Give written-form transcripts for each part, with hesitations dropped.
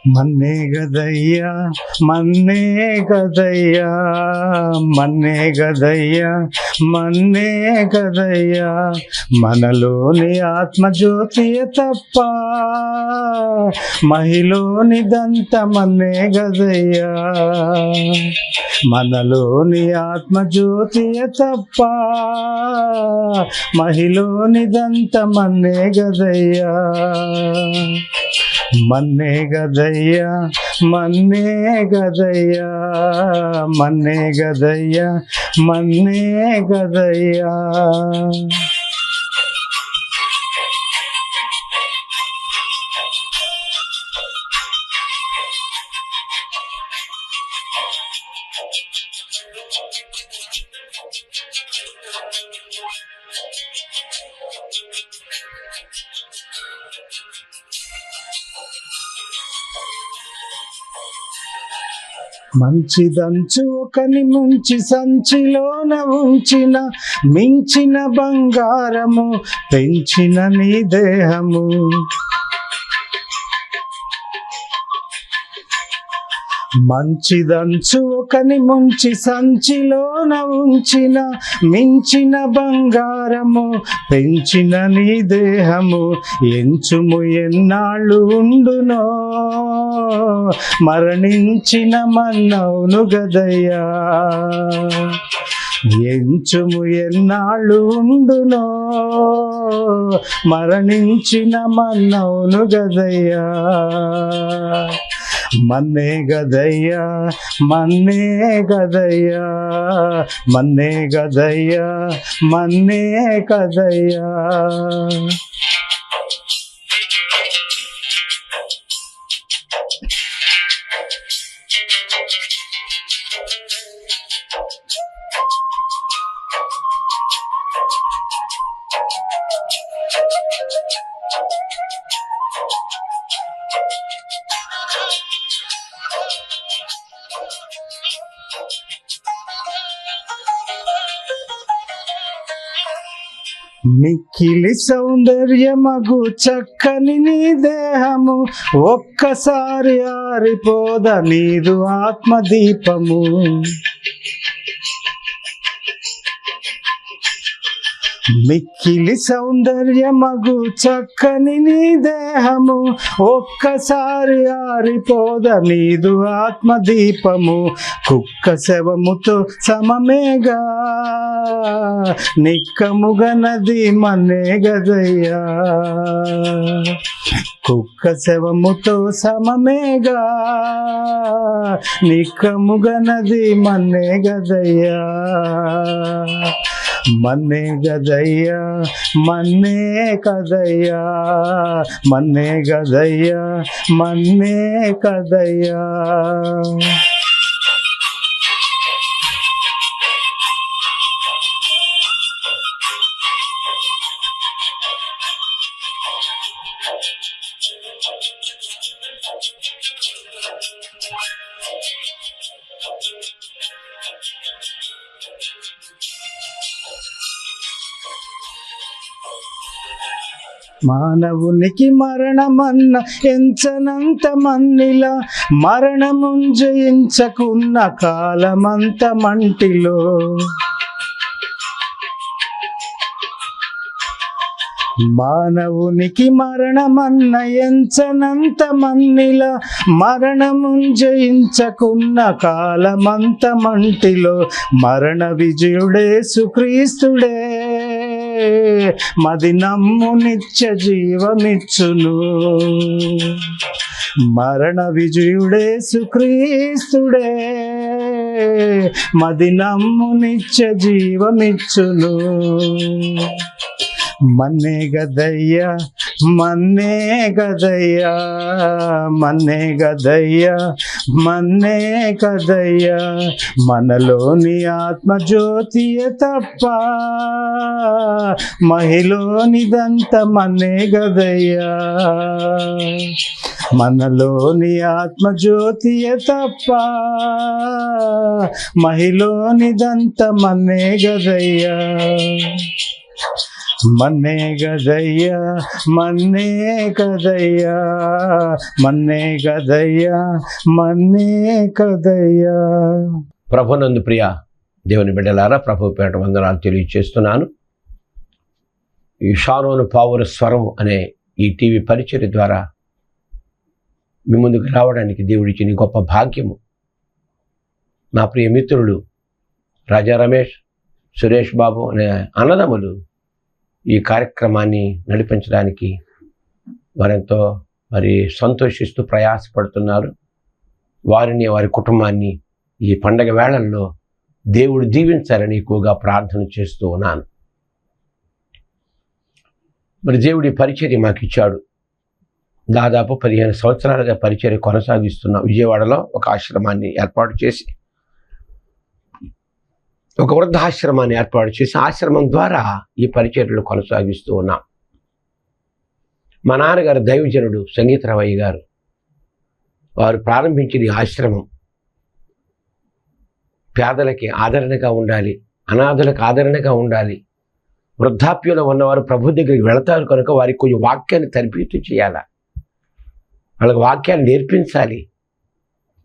మన్నే గదయ్యా మన్నే గదయ్యా మన్నే గదయ్యా మన్నే గదయ్యా మనలోని ఆత్మజ్యోతియే తప్ప మహిలోనిదంత మన్నే గదయ్యా మనలోని ఆత్మజ్యోతియే తప్ప మహిలోనిదంత మన్నే గదయ్యా మన్నే గదయ్యా మన్నే గదయ్యా మన్నే గదయ్యా మన్నే గదయ్యా మంచిదంచు ఒకని ముంచి సంచిలోన ఉంచిన మించిన బంగారము పెంచిన నీ దేహము మంచిదంచు ఒకని ముంచి సంచిలోన ఉంచిన మించిన బంగారము పెంచిన నీ దేహము ఎంచుము ఎన్నాళ్ళు ఉండునో మరణించిన మన్నవును గదయ్యా ఎంచుము ఎన్నాళ్ళు ఉండునో మరణించిన మన్నవును గదయ్యా మన్నే గదయ్యా మన్నే గదయ్యా మన్నే గదయ్యా మన్నే గదయ్యా మిక్కిలి సౌందర్యమగు చక్కని నీ దేహము ఒక్కసారి ఆరిపోద నీదు ఆత్మదీపము మిక్కిలి సౌందర్యమగు చక్కని నీ దేహము ఒక్కసారి ఆరిపోద నీదు ఆత్మదీపము కుక్క శవముతో సమమేగా నిక్కముగా నది మన్నే గదయ్యా కుక్క శవముతో సమమేగా నిక్కముగా నది మన్నే గదయ్యా మన్నే గదయ్యా మన్నే కదయ్యా మన్నే గదయ్యా మన్నే కదయ్యా మానవునికి మరణమన్న ఎంచనంత మన్నిలా మరణమున్ జయించకున్న కాలమంత మంటిలో మానవునికి మరణమన్న ఎంచనంత మన్నిలా మరణమున్ జయించకున్న కాలమంత మంటిలో మరణ విజయుడేసు క్రీస్తుడే మది నమ్ము నిత్య జీవమిచ్చును మరణ విజయుడేసు క్రీస్తుడే మది నమ్ము నిత్య జీవమిచ్చును మన్నే గదయ్యా మన్నే గదయ్యా మన్నే గదయ్యా మన్నే గదయ్యా మనలోని ఆత్మజ్యోతియే తప్ప మహిలోనిదంత మన్నే గదయ్యా మనలోని ఆత్మజ్యోతియే తప్ప మహిలోనిదంత మన్నే గదయ్యా మన్నే గదయ్యా మన్నే కదయ్యా మన్నే గదయ్యా మన్నే కదయ్యా. ప్రభునందు ప్రియ దేవుని బిడ్డలారా, ప్రభు పేట వందనాలు తెలియజేస్తున్నాను. ఈ షారోను పావుర స్వరం అనే ఈ టీవీ పరిచర్య ద్వారా మీ ముందుకు రావడానికి దేవుడిచ్చిన గొప్ప భాగ్యము. నా ప్రియ మిత్రులు రాజా రమేష్, సురేష్ బాబు అనే అన్నదమ్ములు ఈ కార్యక్రమాన్ని నడిపించడానికి వారెంతో సంతోషిస్తూ ప్రయాసపడుతున్నారు. వారిని, వారి కుటుంబాన్ని ఈ పండగ వేళల్లో దేవుడు దీవించాలని ఎక్కువగా ప్రార్థన చేస్తూ ఉన్నాను. దేవుడి పరిచర్య మాకు ఇచ్చాడు. దాదాపు 15 సంవత్సరాలుగా పరిచర్య కొనసాగిస్తున్న విజయవాడలో ఒక ఆశ్రమాన్ని ఏర్పాటు చేసి, ఒక వృద్ధాశ్రమాన్ని ఏర్పాటు చేసి ఆశ్రమం ద్వారా ఈ పరిచర్యలు కొనసాగిస్తూ ఉన్నాం. మా నాన్నగారు దైవజనుడు సంగీతరావయ్య గారు వారు ప్రారంభించిన ఈ ఆశ్రమం పేదలకి ఆదరణగా ఉండాలి, అనాథులకు ఆదరణగా ఉండాలి. వృద్ధాప్యంలో ఉన్నవారు ప్రభు దగ్గరికి వెళతారు కనుక వారికి కొంచెం వాక్యాన్ని తరబితి చేయాలి, వాళ్ళకి వాక్యాన్ని నేర్పించాలి.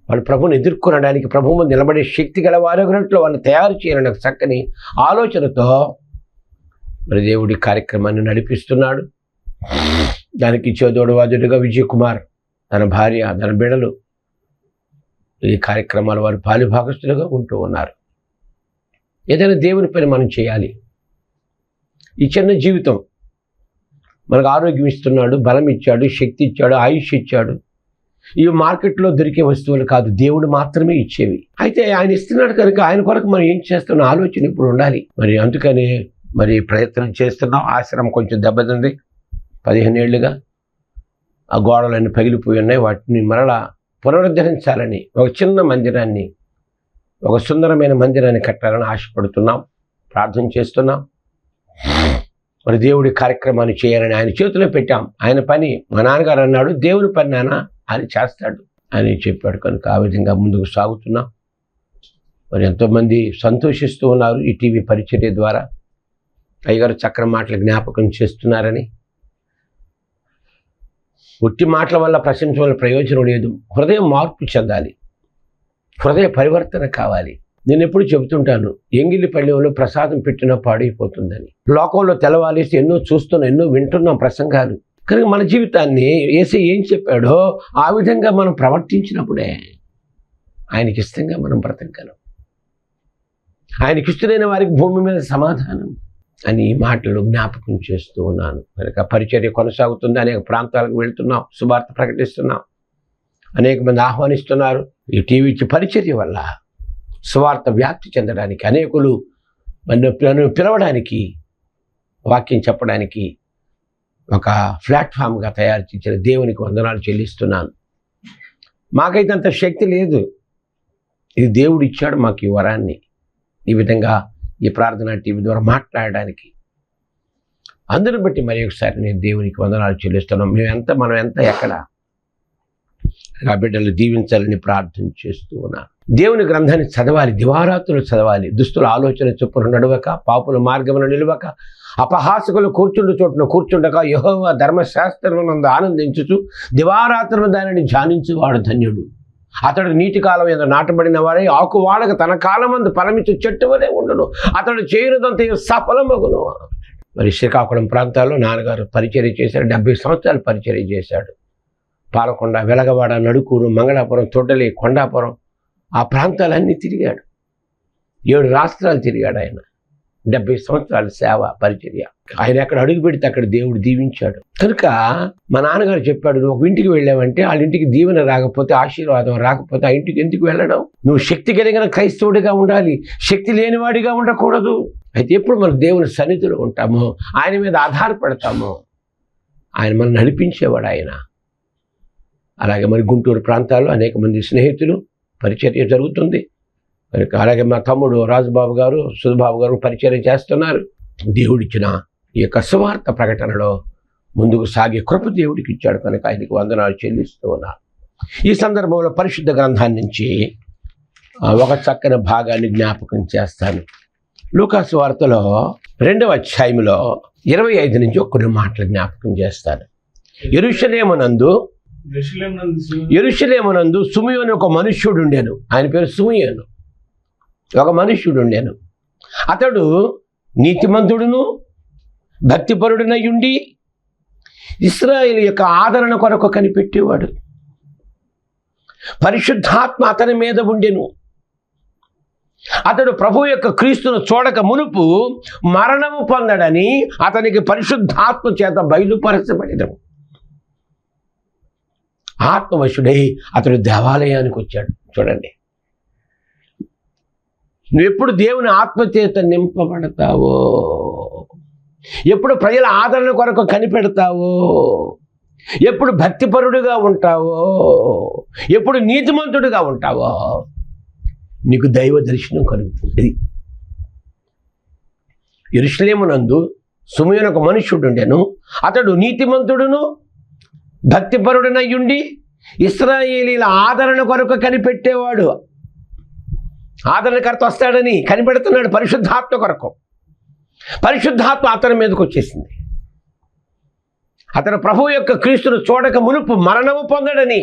వాళ్ళు ప్రభుని ఎదుర్కొనడానికి, ప్రభు ముందు నిలబడే శక్తి గల వారొకరిలో వాళ్ళని తయారు చేయాలని ఒక చక్కని ఆలోచనతో దేవుడి కార్యక్రమాన్ని నడిపిస్తున్నాడు. దానికి చేదోడువాదుడుగా విజయ్ కుమార్, తన భార్య, తన బిడ్డలు ఈ కార్యక్రమాలు వారు పాలుభాగస్తులుగా ఉంటూ ఉన్నారు. ఏదైనా దేవుని పని మనం చేయాలి. ఈ చిన్న జీవితం మనకు ఆరోగ్యం ఇస్తున్నాడు, బలం ఇచ్చాడు, శక్తి ఇచ్చాడు, ఆయుష్ ఇచ్చాడు. ఇవి మార్కెట్లో దొరికే వస్తువులు కాదు, దేవుడు మాత్రమే ఇచ్చేవి. అయితే ఆయన ఇస్తున్నాడు కనుక ఆయన కొరకు మనం ఏం చేస్తున్న ఆలోచన ఇప్పుడు ఉండాలి. అందుకని ప్రయత్నం చేస్తున్నాం. ఆశ్రమం కొంచెం దెబ్బతింది. 15 ఏళ్ళుగా ఆ గోడలన్నీ పగిలిపోయి ఉన్నాయి. వాటిని మరలా పునరుద్ధరించాలని ఒక చిన్న మందిరాన్ని, ఒక సుందరమైన మందిరాన్ని కట్టాలని ఆశపడుతున్నాం, ప్రార్థన చేస్తున్నాం. దేవుడి కార్యక్రమాన్ని చేయాలని ఆయన చేతిలో పెట్టాం. ఆయన పని మా నాన్నగారు అన్నాడు, దేవుని పని నాన్న అని చేస్తాడు అని చెప్పాడు కనుక ఆ విధంగా ముందుకు సాగుతున్నాం. ఎంతోమంది సంతోషిస్తూ ఉన్నారు ఈ టీవీ పరిచర్య ద్వారా. అయ్యగారు చక్కని మాటలు జ్ఞాపకం చేస్తున్నారని. ఒట్టి మాటల వల్ల, ప్రశంస వల్ల ప్రయోజనం లేదు. హృదయం మార్పు చెందాలి, హృదయ పరివర్తన కావాలి. నేను ఎప్పుడు చెబుతుంటాను, ఎంగిలి పళ్ళెంలో ప్రసాదం పెట్టినా పాడైపోతుందని. లోకంలో తెలవాలేసి ఎన్నో చూస్తున్నాం, ఎన్నో వింటున్నాం ప్రసంగాలు. కనుక మన జీవితాన్ని యేసు ఏం చెప్పాడో ఆ విధంగా మనం ప్రవర్తించినప్పుడే ఆయనకి ఇష్టంగా మనం బ్రతకగలం. ఆయనకి ఇష్టమైన వారికి భూమి మీద సమాధానం అని మాటలు జ్ఞాపకం చేస్తూ ఉన్నాను. కనుక పరిచర్య కొనసాగుతుంది. అనేక ప్రాంతాలకు వెళ్తున్నాం, సువార్త ప్రకటిస్తున్నాం, అనేక మంది ఆహ్వానిస్తున్నారు. ఈ టీవీ పరిచర్య వల్ల సువార్త వ్యాప్తి చెందడానికి, అనేకులు నన్ను పిలవడానికి, వాక్యం చెప్పడానికి ఒక ప్లాట్ఫామ్గా తయారు చేసిన దేవునికి వందనాలు చెల్లిస్తున్నాను. మాకైతే అంత శక్తి లేదు, ఇది దేవుడు ఇచ్చాడు మాకు ఈ వరాన్ని. ఈ విధంగా ఈ ప్రార్థనా టీవీ ద్వారా మాట్లాడడానికి అందరిని బట్టి మరి ఒకసారి నేను దేవునికి వందనాలు చెల్లిస్తున్నాం. మనం ఎంత ఎక్కడ ఆ బిడ్డలు దీవించాలని ప్రార్థన చేస్తూ ఉన్నాను. దేవుని గ్రంథాన్ని చదవాలి, దివారాత్రులు చదవాలి. దుస్తుల ఆలోచన చొప్పున నడవక, పాపుల మార్గమును నిలవక, అపహాసకులు కూర్చుండు చోటును కూర్చుండక, యెహోవా ధర్మశాస్త్రమునందు ఆనందించుచు దివారాత్రులు దానిని ధ్యానించు వాడు ధన్యుడు. అతడు నీటి కాలం మీద నాటబడిన వాడే, ఆకు వాడక తన కాలమందు ఫలమిచ్చు చెట్టు వలె ఉండును. అతడు చేయునదంతా సఫలమగును. శ్రీకాకుళం ప్రాంతాల్లో నాన్నగారు పరిచర్య చేశాడు. 70 సంవత్సరాలు పరిచర్య చేశాడు. పాలకొండ, వెలగవాడ, నడుకూరు, మంగళాపురం, తొడ్డలి, కొండాపురం ఆ ప్రాంతాలన్నీ తిరిగాడు. 7 రాష్ట్రాలు తిరిగాడు ఆయన. 70 సంవత్సరాల సేవ, పరిచర్య. ఆయన ఎక్కడ అడుగు పెడితే అక్కడ దేవుడు దీవించాడు. కనుక మా నాన్నగారు చెప్పాడు, నువ్వు ఒక ఇంటికి వెళ్ళావంటే వాళ్ళ ఇంటికి దీవెన రాకపోతే, ఆశీర్వాదం రాకపోతే ఆ ఇంటికి ఎందుకు వెళ్ళడం? నువ్వు శక్తి కలిగిన క్రైస్తవుడిగా ఉండాలి, శక్తి లేనివాడిగా ఉండకూడదు. అయితే ఎప్పుడు మనం దేవుని సన్నిధిలో ఉంటామో, ఆయన మీద ఆధారపడతామో, ఆయన మనం నడిపించేవాడు ఆయన. అలాగే గుంటూరు ప్రాంతాల్లో అనేక మంది స్నేహితులు పరిచర్య జరుగుతుంది. అలాగే మా తమ్ముడు రాజుబాబు గారు, సుధబాబు గారు పరిచర్య చేస్తున్నారు. దేవుడిచ్చిన ఈ యొక్క సువార్త ప్రకటనలో ముందుకు సాగే కృప దేవుడికి ఇచ్చాడు కనుక ఆయనకు వందనాలు చెల్లిస్తూ ఉన్నారు. ఈ సందర్భంలో పరిశుద్ధ గ్రంథాన్ని నుంచి ఒక చక్కని భాగాన్ని జ్ఞాపకం చేస్తాను. లూకా సువార్తలో 2వ అధ్యాయంలో 25 నుంచి కొన్ని మాటలు జ్ఞాపకం చేస్తాను. యెరూషలేమునందు సుమియోను ఒక మనుష్యుడు ఉండెను. ఆయన పేరు సుమియోను. ఒక మనుష్యుడు ఉండెను. అతడు నీతిమంతుడును భక్తిపరుడునై ఉండి ఇశ్రాయేలు యొక్క ఆదరణ కొరకు కనిపెట్టేవాడు. పరిశుద్ధాత్మ అతని మీద ఉండెను. అతడు ప్రభు యొక్క క్రీస్తును చూడక మునుపు మరణము పొందడని అతనికి పరిశుద్ధాత్మ చేత బయలుపరచబడెను. ఆత్మవశుడై అతడు దేవాలయానికి వచ్చాడు. చూడండి, నువ్వు ఎప్పుడు దేవుని ఆత్మచేత నింపబడతావో, ఎప్పుడు ప్రజల ఆదరణ కొరకు కనిపెడతావో, ఎప్పుడు భక్తిపరుడుగా ఉంటావో, ఎప్పుడు నీతిమంతుడుగా ఉంటావో నీకు దైవ దర్శనం కలుగుతుంది. యెరూషలేమునందు సుమియోను ఒక మనుష్యుడు ఉండెను. అతడు నీతిమంతుడును భక్తిపరుడునై ఉండి ఇశ్రాయేలీల ఆదరణ కొరకు కనిపెట్టేవాడు. ఆదరణకర్త వస్తాడని కనిపెడుతున్నాడు పరిశుద్ధాత్మ కొరకు. పరిశుద్ధాత్మ అతని మీదకి వచ్చేసింది. అతను ప్రభు యొక్క క్రీస్తును చూడక మునుపు మరణము పొందడని,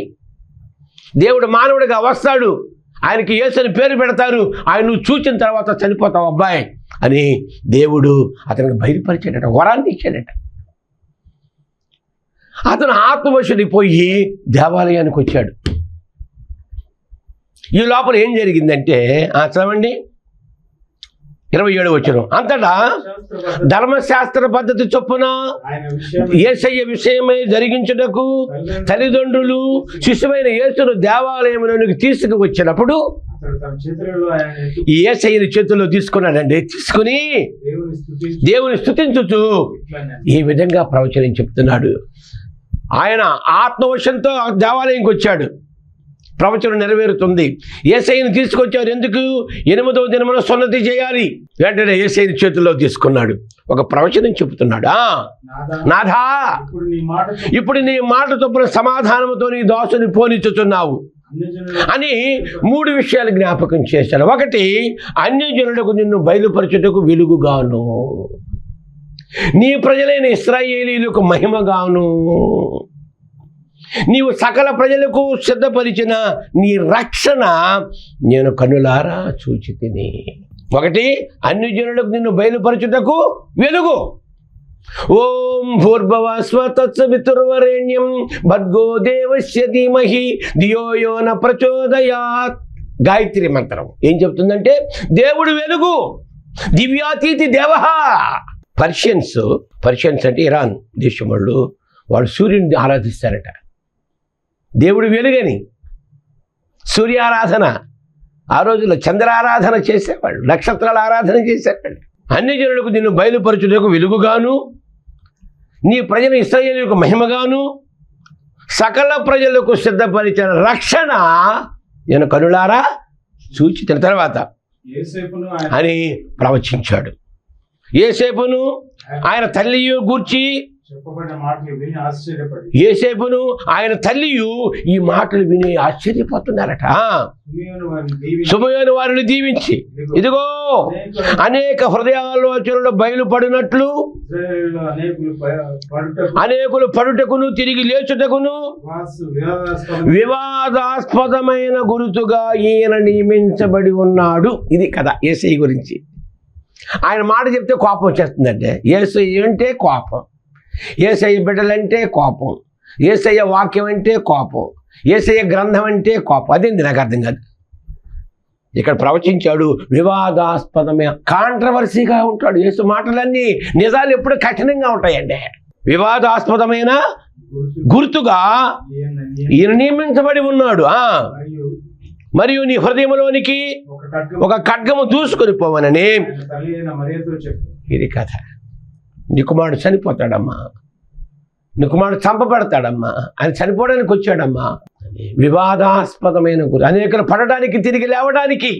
దేవుడు మానవుడిగా వస్తాడు, ఆయనకి యేసుని పేరు పెడతారు, ఆయన నువ్వు చూచిన తర్వాత చనిపోతావు అబ్బాయి అని దేవుడు అతనికి బయలుపరిచాడట, వరాన్ని ఇచ్చాడట. అతను ఆత్మవశుడి పోయి దేవాలయానికి వచ్చాడు. ఈ లోపల ఏం జరిగిందంటే చదవండి 27 వచనం. అంతటా ధర్మశాస్త్ర పద్ధతి చొప్పున యేసయ్య విషయమై జరిగించుటకు తల్లిదండ్రులు శిశువైన యేసును దేవాలయంలోనికి తీసుకువచ్చినప్పుడు యేసయ్యని చేతుల్లో తీసుకున్నాడండి. తీసుకుని దేవుని స్తుతించుచు ఈ విధంగా ప్రవచనం చెప్తున్నాడు. ఆయన ఆత్మవశంతో దేవాలయంకి వచ్చాడు. ప్రవచనం నెరవేరుతుంది. యేసయ్యని తీసుకొచ్చారు. ఎందుకు? 8వ దినమున సున్నతి చేయాలి. వెంటనే యేసయ్యని చేతుల్లో తీసుకున్నాడు. ఒక ప్రవచనం చెబుతున్నాడు. నాథా, ఇప్పుడు నీ మాట చొప్పున సమాధానంతో నీ దాసుని పోనిచ్చుచున్నావు అని 3 విషయాలు జ్ఞాపకం చేశాడు. ఒకటి, అన్యజనులకు నిన్ను బయలుపరచుటకు వెలుగుగాను, నీ ప్రజలైన ఇశ్రాయేలీయులకు మహిమగాను, నీవు సకల ప్రజలకు సిద్ధపరిచిన నీ రక్షణ నేను కన్నులారా చూచి తిని. ఒకటి, అన్యజనులకు నిన్ను బయలుపరచుటకు వెలుగు. ఓం భూర్భవ స్వతత్సవితుర్వరేణ్యం భర్గో దేవస్య ధీమహి ధియో యో న ప్రచోదయాత్. గాయత్రి మంత్రం ఏం చెప్తుందంటే దేవుడు వెలుగు, దివ్యాతీతి దేవః. పర్షియన్స్ అంటే ఇరాన్ దేశం వాళ్ళు సూర్యుని ఆరాధిస్తారట. దేవుడు వెలుగని సూర్యారాధన, ఆ రోజుల్లో చంద్రారాధన చేసేవాళ్ళు, నక్షత్రాల ఆరాధన చేసేవాళ్ళు. అన్యజనులకు నిన్ను బయలుపరచుటకు వెలుగుగాను, నీ ప్రజలు ఇశ్రాయేలుకు మహిమగాను, సకల ప్రజలకు సిద్ధపరిచిన రక్షణ నేను కనులారా చూచి తిన. తర్వాత అని ప్రవచించాడు. యేసేపును ఆయన తల్లియు గూర్చి యేసేపును ఆయన తల్లియు ఈ మాటలు విని ఆశ్చర్యపోతున్నారట. సుమయోను వారిని దీవించి, ఇదిగో అనేక హృదయాలోచనలు బయలుపడినట్లు అనేకులు పడుటకును తిరిగి లేచుటకును వివాదాస్పదమైన గురుతుగా ఈయన నియమించబడి ఉన్నాడు. ఇది కదా యేసయ్య గురించి. ఆయన మాట చెప్తే కోపం వచ్చేస్తుందంటే, యేసయ్య అంటే కోపం, యేసయ్య బిడ్డలంటే కోపం, యేసయ్య వాక్యం అంటే కోపం, యేసయ్య గ్రంథం అంటే కోపం. అదేంది నాకు అర్థం కాదు. ఇక్కడ ప్రవచించాడు, వివాదాస్పదమైన కాంట్రవర్సీగా ఉంటాడు. యేసు మాటలన్నీ నిజాలు ఎప్పుడు కఠినంగా ఉంటాయండి. వివాదాస్పదమైన గుర్తుగా ఈయన నియమించబడి ఉన్నాడు. మరియు నీ హృదయంలోనికి ఒక ఖడ్గము దూసుకొని పోవనని. ఇది కథ. నీ కుమారుడు చనిపోతాడమ్మా, నీ కుమారుడు చంపబడతాడమ్మా, ఆయన చనిపోవడానికి వచ్చాడమ్మా. వివాదాస్పదమైన గురి, అనేకలు పడడానికి తిరిగి లేవడానికి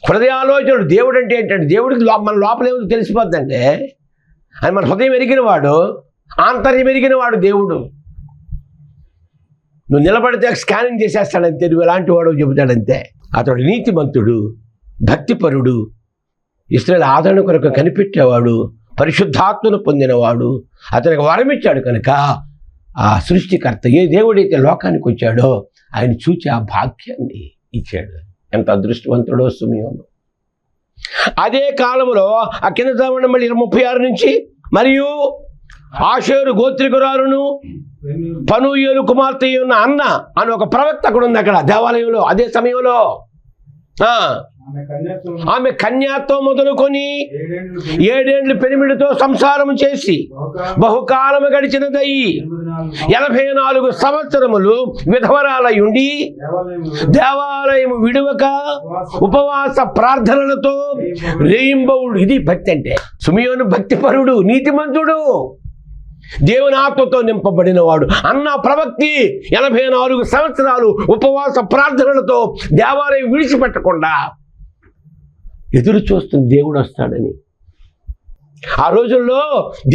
హృదయాలోచనలు. దేవుడు అంటే ఏంటంటే, దేవుడికి మన లోపల ఏమో తెలిసిపోద్దంటే, ఆయన మన హృదయం ఎరిగిన వాడు, ఆంతర్యం ఎరిగిన వాడు దేవుడు. నువ్వు నిలబడితే స్కానింగ్ చేసేస్తాడంతే, నువ్వు ఎలాంటి వాడు చెబుతాడంతే. అతడు నీతిమంతుడు, భక్తిపరుడు, ఇశ్రాయేలు ఆదరణ కొరకు కనిపెట్టేవాడు, పరిశుద్ధాత్మను పొందినవాడు, అతనికి వరం ఇచ్చాడు కనుక ఆ సృష్టికర్త ఏ దేవుడైతే లోకానికి వచ్చాడో ఆయన చూచి ఆ భాగ్యాన్ని ఇచ్చాడు. ఎంత అదృష్టవంతుడో సిమియోను. అదే కాలంలో ఆ కింద చదవండి మళ్ళీ 36 నుంచి, మరియు ఆషేరు గోత్రికురాలును పనూయేలు కుమార్తె ఉన్న అన్న అని ఒక ప్రవక్త అక్కడ ఉంది అక్కడ దేవాలయంలో. అదే సమయంలో ఆమె కన్యాతో మొదలుకొని 7 ఏళ్ళు పెనిమిడితో సంసారం చేసి బహుకాలము గడిచినదై 84 సంవత్సరములు విధవరాలయుండి దేవాలయము విడువక ఉపవాస ప్రార్థనలతో రేయింబవుడు. ఇది భక్తి అంటే. సిమియోను భక్తిపరుడు, నీతిమంతుడు, దేవుని ఆత్మతో నింపబడిన వాడు. అన్న ప్రవక్తి 84 సంవత్సరాలు ఉపవాస ప్రార్థనలతో దేవాలయం విడిచిపెట్టకుండా ఎదురు చూస్తుంది దేవుడు వస్తాడని. ఆ రోజుల్లో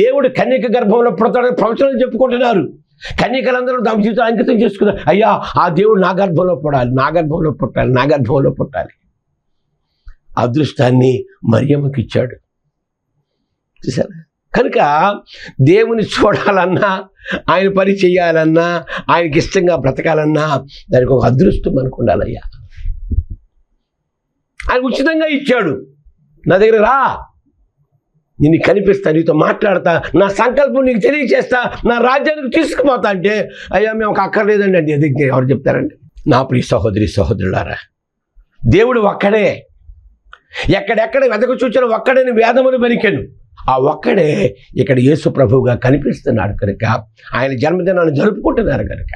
దేవుడు కన్యక గర్భంలో పుడతాడని ప్రవచనాలు చెప్పుకుంటున్నారు. కన్యకలందరూ తమ జీవితం అంకితం చేసుకున్నారు. అయ్యా ఆ దేవుడు నా గర్భంలో పుట్టాలి, నా గర్భంలో పుట్టాలి, నా గర్భంలో పుట్టాలి. అదృష్టాన్ని మరియమ్మకి ఇచ్చాడు. చూసారా? కనుక దేవుని చూడాలన్నా, ఆయన పని చేయాలన్నా, ఆయనకి ఇష్టంగా బ్రతకాలన్నా దానికి ఒక అదృష్టం మనకు ఉండాలయ్యా. ఆయన ఉచితంగా ఇచ్చాడు. నా దగ్గర రా, నిన్ను కనిపిస్తా, నీతో మాట్లాడతా, నా సంకల్పం నీకు తెలియచేస్తా, నా రాజ్యానికి తీసుకుపోతా అంటే, అయ్యా మేము ఒక అక్కర్లేదండి అంటే ఎదిగి ఎవరు చెప్తారండి? నా ప్రియ సహోదరి సహోదరులారా, దేవుడు ఒక్కడే. ఎక్కడెక్కడ వెతకు చూచిన ఒక్కడని వేదములు పలికెను. ఆ ఒక్కడే ఇక్కడ యేసు ప్రభువుగా కనిపిస్తున్నాడు కనుక, ఆయన జన్మదినాన్ని జరుపుకుంటున్నారు కనుక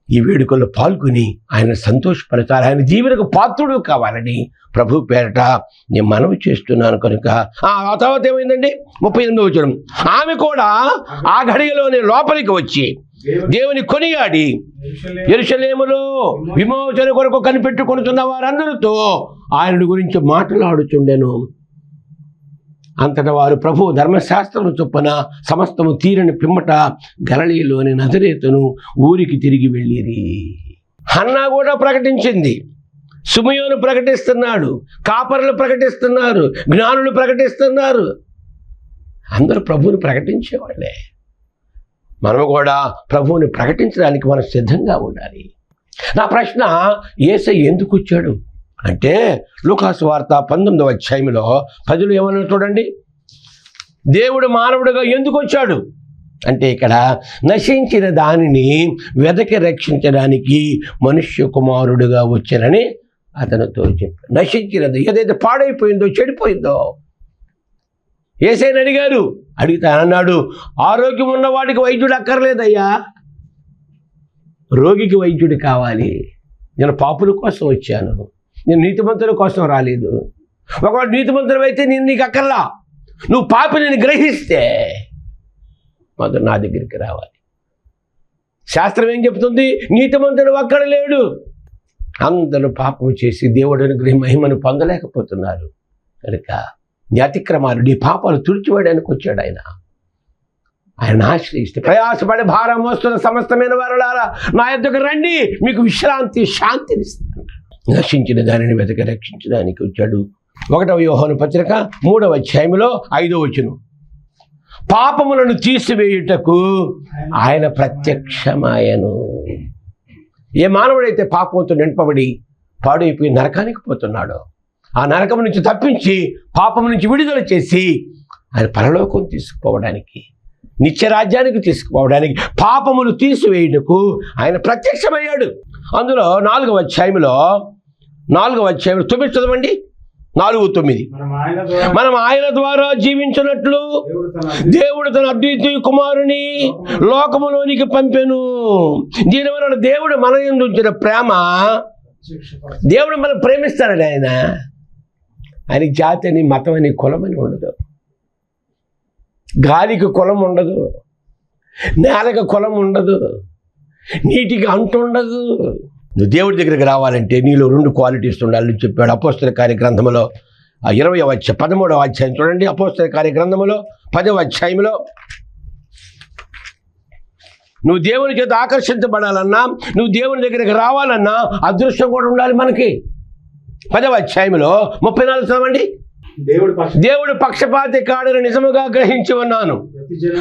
ఈ వేడుకల్లో పాల్గొని ఆయన సంతోషపరచాలి, ఆయన దీవెనకు పాత్రుడు కావాలని ప్రభు పేరట నేను మనవి చేస్తున్నాను కనుక. ఆ తర్వాత ఏమైందండి? 38వ వచనం. ఆమె కూడా ఆ ఘడియలోనే లోపలికి వచ్చి దేవుని కొనియాడి యెరూషలేములో విమోచన కొరకు కనిపెట్టుకొనుతున్న వారందరితో ఆయన గురించి మాట్లాడుచుండెను. అంతటా వారు ప్రభు ధర్మశాస్త్రము చొప్పున సమస్తము తీరని పిమ్మట గలిలయలోని నజరేతును ఊరికి తిరిగి వెళ్ళిరి. హన్నా కూడా ప్రకటించింది, సిమియోను ప్రకటిస్తున్నాడు, కాపరులు ప్రకటిస్తున్నారు, జ్ఞానులు ప్రకటిస్తున్నారు. అందరూ ప్రభువుని ప్రకటించేవాళ్ళే. మనము కూడా ప్రభువుని ప్రకటించడానికి మనం సిద్ధంగా ఉండాలి. నా ప్రశ్న, యేసయ్య ఎందుకు వచ్చాడు అంటే, లూకాసు వార్త 19వ అధ్యాయంలో 10లో ఏమన్నా చూడండి. దేవుడు మానవుడిగా ఎందుకు వచ్చాడు అంటే, ఇక్కడ నశించిన దానిని వెదకి రక్షించడానికి మనుష్య కుమారుడుగా వచ్చానని అతనితో చెప్పాడు. నశించినది ఏదైతే పాడైపోయిందో, చెడిపోయిందో యేసయ్యని అడిగారు. అడిగితే అన్నాడు, ఆరోగ్యం ఉన్నవాడికి వైద్యుడు అక్కర్లేదయ్యా, రోగికి వైద్యుడు కావాలి. నేను పాపుల కోసం వచ్చాను, నేను నీతిమంతుల కోసం రాలేదు. ఒకవేళ నీతిమంతుడు అయితే నేను నీకు అక్కర్లా, నువ్వు పాపిని గ్రహిస్తే మొదలు నా దగ్గరికి రావాలి. శాస్త్రం ఏం చెప్తుంది? నీతిమంతుడు ఒక్కడ లేడు. అందరూ పాపం చేసి దేవుడిని మహిమను పొందలేకపోతున్నారు కనుక నీ అతిక్రమాలు, నీ పాపాలు తుడిచివేయడానికి వచ్చాడు ఆయన. ఆయన ఆశ్రయిస్తే, ప్రయాసపడి భారం మోస్తున్న సమస్తమైన వారులారా నా యొద్దకు రండి, మీకు విశ్రాంతి శాంతినిస్తాను. నశించిన దానిని వెతక రక్షించడానికి వచ్చాడు. 1వ యోహాను పత్రిక 3వ అధ్యాయంలో 5వ వచనం. పాపములను తీసివేయుటకు ఆయన ప్రత్యక్షమాయను. ఏ మానవుడైతే పాపంతో నింపబడి పాడైపోయి నరకానికి పోతున్నాడో, ఆ నరకం నుంచి తప్పించి పాపం నుంచి విడుదల చేసి ఆయన పరలోకం తీసుకుపోవడానికి, నిత్యరాజ్యానికి తీసుకుపోవడానికి, పాపములు తీసివేయుటకు ఆయన ప్రత్యక్షమయ్యాడు. అందులో 4వ అధ్యాయంలో 9 చదవండి. 4:9. మనం ఆయన ద్వారా జీవించినట్లు దేవుడు తన అద్వితీయ కుమారుని లోకములోనికి పంపెను. దీని వలన దేవుడు మన యందు ఉంచిన ప్రేమ, దేవుడు మనం ప్రేమిస్తాడు. ఆయన జాతి అని, మతం అని, కులం అని ఉండదు. గాలికి కులం ఉండదు, నేలకు కులం ఉండదు, నీటికి అంటు ఉండదు. నువ్వు దేవుడి దగ్గరికి రావాలంటే నీలో 2 క్వాలిటీస్ ఉండాలని చెప్పాడు అపోస్తల కార్యగ్రంథములో 13వ అధ్యాయం చూడండి. అపోస్తల కార్యగ్రంథములో 10వ అధ్యాయంలో నువ్వు దేవుని చేత ఆకర్షించబడాలన్నా, నువ్వు దేవుని దగ్గరికి రావాలన్నా అదృష్టం కూడా ఉండాలి మనకి. 10వ అధ్యాయంలో 34 చదవండి. దేవుడు పక్షపాతి కాడని నిజముగా గ్రహించి ఉన్నాను.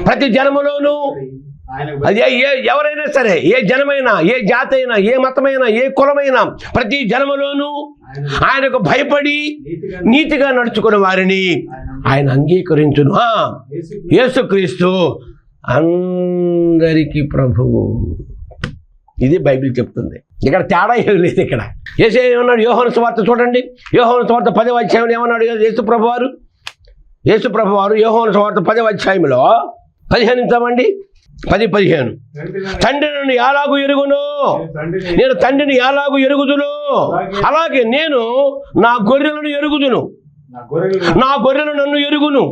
ప్రతి జనములోనూ అది ఎవరైనా సరే, ఏ జనమైనా, ఏ జాతి అయినా, ఏ మతమైనా, ఏ కులమైనా, ప్రతి జనములోనూ ఆయనకు భయపడి నీతిగా నడుచుకున్న వారిని ఆయన అంగీకరించును. యేసుక్రీస్తు అందరికీ ప్రభువు. ఇది బైబిల్ చెప్తుంది. ఇక్కడ తేడా ఏం లేదు. ఇక్కడ యేసయ్య ఏమన్నాడు? యోహాను సువార్త చూడండి. యోహాను సువార్త 10వ అధ్యాయంలో ఏమన్నాడు? యేసు ప్రభు వారు యోహాను సువార్త 10వ అధ్యాయంలో 15 చదవండి. 10-15 తండ్రి నన్ను ఎలాగూ ఎరుగును, నేను తండ్రిని ఎలాగూ ఎరుగుదును, అలాగే నేను నా గొర్రెలను ఎరుగుదును. నా గొర్రెలు నన్ను ఎరుగును,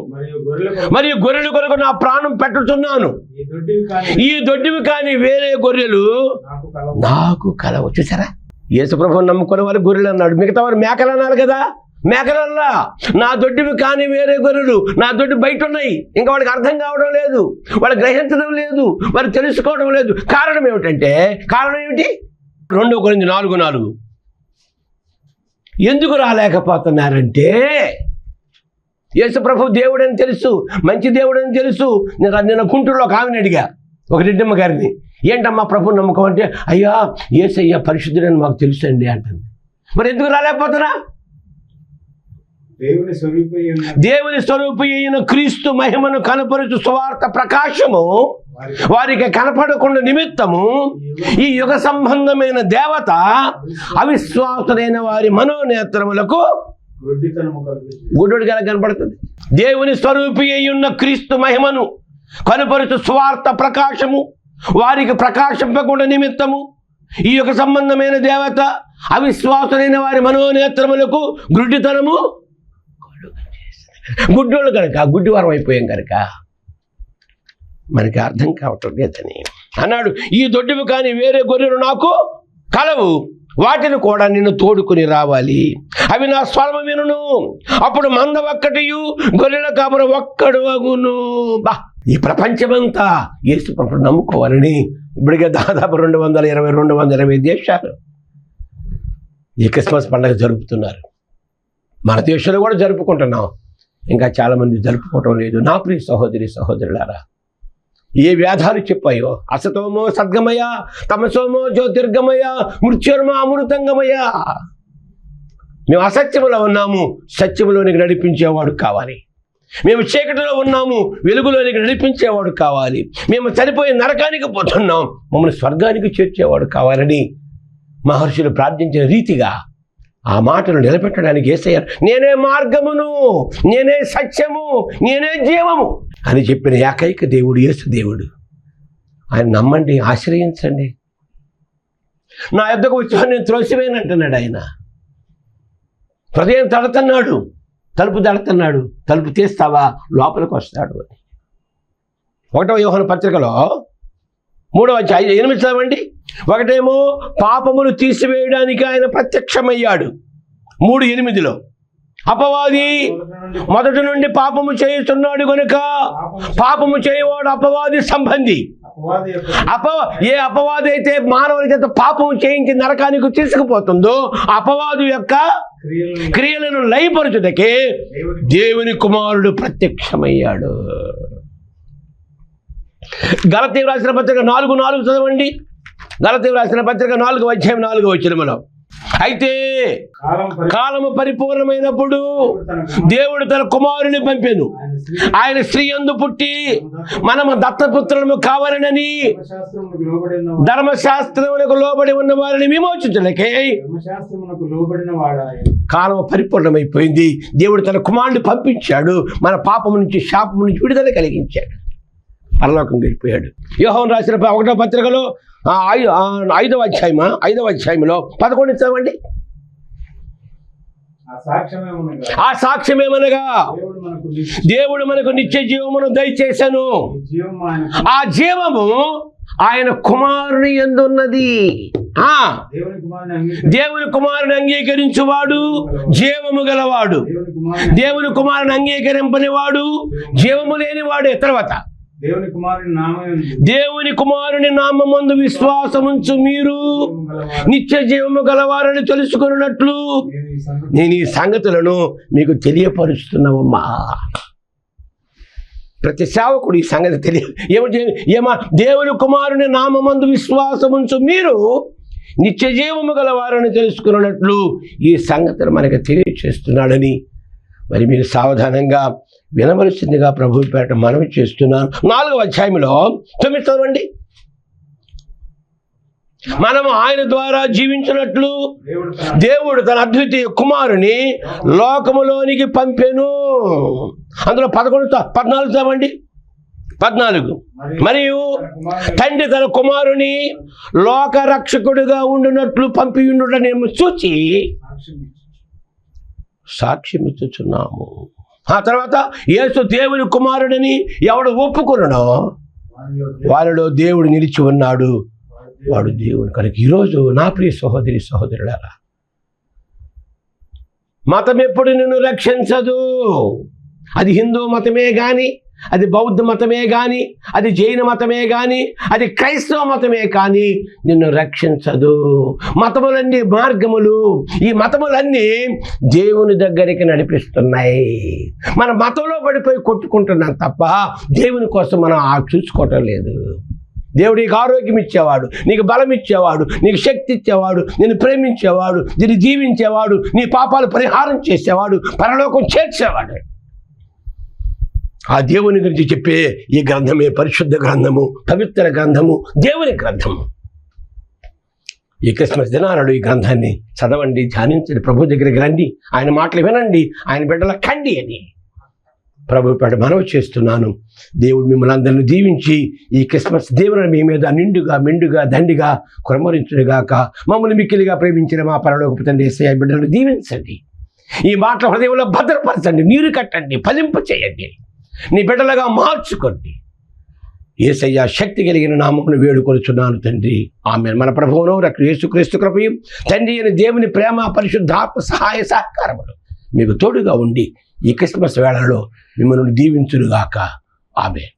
మరియు గొర్రెల కొరకు నా ప్రాణం పెట్టుచున్నాను. ఈ దొడ్డివి కానీ వేరే గొర్రెలు నాకు కలవు. చూసారా? యేసుప్రభువుని నమ్ముకునే వారు గొర్రెలు అన్నాడు. మిగతా వారు మేకలు అన్నారు కదా. మేకలల్లా నా దొడ్డివి కానీ వేరే గొర్రెలు నా దొడ్డి బయట ఉన్నాయి. ఇంకా వాడికి అర్థం కావడం లేదు, వాళ్ళు గ్రహించడం లేదు, వారు తెలుసుకోవడం లేదు. కారణం ఏమిటంటే, కారణం ఏమిటి? 2 కొరింథీ 4:4 ఎందుకు రాలేకపోతున్నారంటే, యేసు ప్రభు దేవుడని తెలుసు, మంచి దేవుడని తెలుసు. నేను గుంటూరులో ఒక ఆమెను అడిగా, ఒక రెడ్డమ్మ గారిని, ఏంటమ్మా ప్రభు నమ్మకం అంటే, అయ్యా యేసయ్య పరిశుద్ధుడని మాకు తెలుసు అండి అంటుంది. మరి ఎందుకు రాలేకపోతున్నా? దేవుని స్వరూపి అయిన క్రీస్తు మహిమను కనపరుచు సువార్త ప్రకాశము వారికి కనపడకుండా నిమిత్తము ఈ యుగ సంబంధమైన దేవత అవిశ్వాసులైన వారి మనోనేత్రములకు గుడ్డుడిగా కనపడుతుంది. దేవుని స్వరూపి అయ్యున్న క్రీస్తు మహిమను కనపరుచు సువార్త ప్రకాశము వారికి ప్రకాశింపకుండా నిమిత్తము ఈ యుగ సంబంధమైన దేవత అవిశ్వాసులైన వారి మనోనేత్రములకు గుడ్డితనము. గుడ్డోళ్ళు కనుక, గుడ్డివారం అయిపోయాం కనుక మనకి అర్థం కావటం లేదని అన్నాడు. ఈ దొడ్డివి కానీ వేరే గొర్రెలు నాకు కలవు, వాటిని కూడా నిన్ను తోడుకుని రావాలి. అవి నా స్వరము వినును, అప్పుడు మంద ఒక్కటియు గొర్రెల కాపురం ఒక్కడు అగును. బా, ఈ ప్రపంచమంతా యేసు ప్రభువును నమ్ముకోవాలని ఇప్పటికే దాదాపు 220 దేశాలు ఈ క్రిస్మస్ పండుగ జరుపుతున్నారు. మన దేశంలో కూడా జరుపుకుంటున్నాం. ఇంకా చాలామంది జరుపుకోవటం లేదు. నా ప్రియ సహోదరి సహోదరులారా, ఏ వ్యాధాలు చెప్పాయో, అసతోమో సద్గమయ, తమసోమో జ్యోతిర్గమయ, మృత్యుర్మో అమృతంగమయ. మేము అసత్యములో ఉన్నాము, సత్యములోనికి నడిపించేవాడు కావాలి. మేము చీకటిలో ఉన్నాము, వెలుగులోనికి నడిపించేవాడు కావాలి. మేము చనిపోయి నరకానికి పోతున్నాం, మమ్మల్ని స్వర్గానికి చేర్చేవాడు కావాలని మహర్షులు ప్రార్థించిన రీతిగా ఆ మాటను నిలబెట్టడానికి యేసయ్య నేనే మార్గమును, నేనే సత్యము, నేనే జీవము అని చెప్పిన ఏకైక దేవుడు యేసు దేవుడు. ఆయన నమ్మండి, ఆశ్రయించండి. నా యొద్దకు వచ్చి నేను త్రోసివేనంటున్నాడు ఆయన. హృదయం తడుతున్నాడు, తలుపు తడుతున్నాడు, తలుపు తీస్తావా లోపలికి వస్తాడు అని 1వ యోహాను పత్రికలో 3వ అధ్యాయం 8 చదవండి. ఒకటేమో పాపమును తీసివేయడానికి ఆయన ప్రత్యక్షమయ్యాడు. 3:8 అపవాది మొదటి నుండి పాపము చేయుచున్నాడు కనుక పాపము చేయవాడు అపవాది సంబంధి. ఏ అపవాది అయితే మానవుని చేత పాపము చేయించి నరకానికి తీసుకుపోతుందో అపవాదు యొక్క క్రియలను లయపరచుటకే దేవుని కుమారుడు ప్రత్యక్షమయ్యాడు. గలతీయులకు రాసిన పత్రిక 4:4 చదవండి. గలతీయులకు రాసిన పత్రిక 4వ అధ్యాయం 4వ వచనములో, అయితే కాలము పరిపూర్ణమైనప్పుడు దేవుడు తన కుమారుని పంపెను. ఆయన స్త్రీ యందు పుట్టి మనము దత్తపుత్రులము కావాలనని ధర్మశాస్త్రమునకు లోబడి ఉన్న వారిని విమోచించలేకే కాలము పరిపూర్ణమైపోయింది. దేవుడు తన కుమారుని పంపించాడు, మన పాపము నుంచి శాపము నుంచి విడుదల కలిగించాడు, పరలోకం వెళ్ళిపోయాడు. యోహాను రాసిన 1వ పత్రికలో 5వ అధ్యాయంలో 11 చదవండి. ఆ సాక్ష్యమేమనగా దేవుడు మనకు నిత్య జీవమును దయచేసెను. ఆ జీవము ఆయన కుమారుని యందున్నది. దేవుని కుమారుని అంగీకరించువాడు జీవము గలవాడు, దేవుని కుమారుని అంగీకరింపని వాడు జీవము లేనివాడే. తర్వాత దేవుని కుమారుని నామమందు దేవుని కుమారుని నామమందు విశ్వాసముంచు మీరు నిత్య జీవము గలవారని తెలుసుకున్నట్లు నేను ఈ సంగతులను మీకు తెలియపరుస్తున్నావమ్మా. ప్రతి సేవకుడు ఈ సంగతి ఏమా దేవుని కుమారుని నామమందు విశ్వాసముంచు మీరు నిత్య జీవము గలవారని తెలుసుకున్నట్లు ఈ సంగతులు మనకి తెలియచేస్తున్నాడని మరి మీరు సావధానంగా వినవలసిందిగా ప్రభువు పేట మనవి చేస్తున్నాను. 4వ అధ్యాయంలో 9 చదవండి. మనము ఆయన ద్వారా జీవించినట్లు దేవుడు తన అద్వితీయ కుమారుని లోకములోనికి పంపెను. అందులో 14 చదవండి. 14 మరియు తండ్రి తన కుమారుని లోక రక్షకుడిగా ఉండునట్లు పంపి ఉండుటనేమో చూచి సాక్ష్యం ఇచ్చుచున్నాము. ఆ తర్వాత యేసు దేవుని కుమారుడిని ఎవడు ఒప్పుకున్నాడో వారిలో దేవుడు నిలిచి ఉన్నాడు, వాడు దేవుని. కనుక ఈరోజు నా ప్రియ సహోదరి సహోదరులారా, మతం ఎప్పుడు నిన్ను రక్షించదు. అది హిందూ మతమే కానీ, అది బౌద్ధ మతమే కానీ, అది జైన మతమే కానీ, అది క్రైస్తవ మతమే కానీ నిన్ను రక్షించదు. మతములన్నీ మార్గములు. ఈ మతములన్నీ దేవుని దగ్గరికి నడిపిస్తున్నాయి. మన మతంలో పడిపోయి కొట్టుకుంటున్నాం తప్ప దేవుని కోసం మనం చూసుకోవటం లేదు. దేవుడు నీకు ఆరోగ్యం ఇచ్చేవాడు, నీకు బలం ఇచ్చేవాడు, నీకు శక్తి ఇచ్చేవాడు, నిన్ను ప్రేమించేవాడు, నిన్ను జీవించేవాడు, నీ పాపాలు పరిహారం చేసేవాడు, పరలోకం చేర్చేవాడు. ఆ దేవుని గురించి చెప్పే ఈ గ్రంథమే పరిశుద్ధ గ్రంథము, పవిత్ర గ్రంథము, దేవుని గ్రంథము. ఈ క్రిస్మస్ దినాలలో ఈ గ్రంథాన్ని చదవండి, ధ్యానించండి, ప్రభు దగ్గరికి రండి, ఆయన మాటలు వినండి, ఆయన బిడ్డల కండి అని ప్రభు పేట మనవి చేస్తున్నాను. దేవుడు మిమ్మల్ని అందరినీ దీవించి ఈ క్రిస్మస్ దేవుని మీ మీద నిండుగా మెండుగా దండిగా కురమరించుడుగాక. మమ్మల్ని మిక్కిలిగా ప్రేమించిన మా పరలోకపు తండ్రి యేసయ్య బిడ్డలను దీవించండి. ఈ మాటల హృదయంలో భద్రపరచండి, నీరు కట్టండి, ఫలింప చేయండి, నీ బిడ్డలుగా మార్చుకోండి. యేసయ్య శక్తి కలిగిన నామమును వేడుకొనుచున్నాను తండ్రి, ఆమేన్. మన ప్రభువును రక్షకుడైన యేసుక్రీస్తు కృపయు తండ్రి అయిన దేవుని ప్రేమ పరిశుద్ధాత్మ సహాయ సహకారములు మీకు తోడుగా ఉండి ఈ క్రిస్మస్ వేళలో మిమ్మల్ని దీవించునుగాక. ఆమేన్.